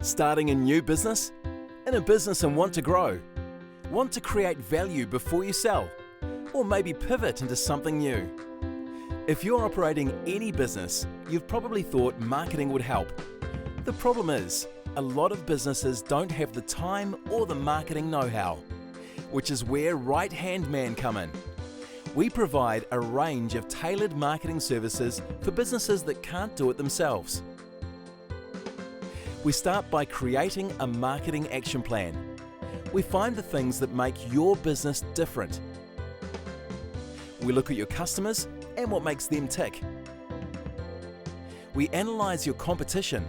Starting a new business? In a business and want to grow? Want to create value before you sell? Or maybe pivot into something new? If you're operating any business, you've probably thought marketing would help. The problem is, a lot of businesses don't have the time or the marketing know-how, which is where Right-Hand Man come in. We provide a range of tailored marketing services for businesses that can't do it themselves. We start by creating a marketing action plan. We find the things that make your business different. We look at your customers and what makes them tick. We analyze your competition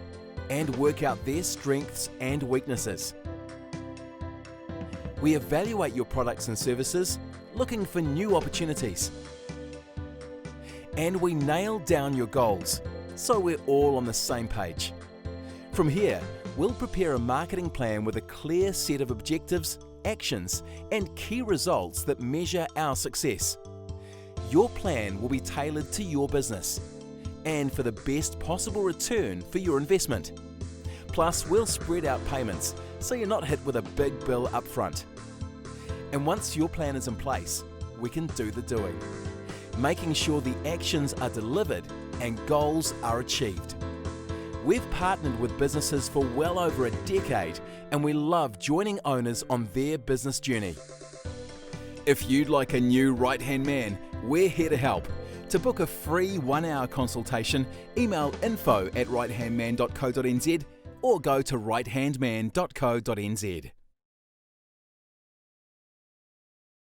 and work out their strengths and weaknesses. We evaluate your products and services, looking for new opportunities. And we nail down your goals, so we're all on the same page. From here, we'll prepare a marketing plan with a clear set of objectives, actions, and key results that measure our success. Your plan will be tailored to your business and for the best possible return for your investment. Plus, we'll spread out payments so you're not hit with a big bill up front. And once your plan is in place, we can do the doing, making sure the actions are delivered and goals are achieved. We've partnered with businesses for well over a decade, and we love joining owners on their business journey. If you'd like a new right-hand man, we're here to help. To book a free 1-hour consultation, email info@righthandman.co.nz or go to righthandman.co.nz.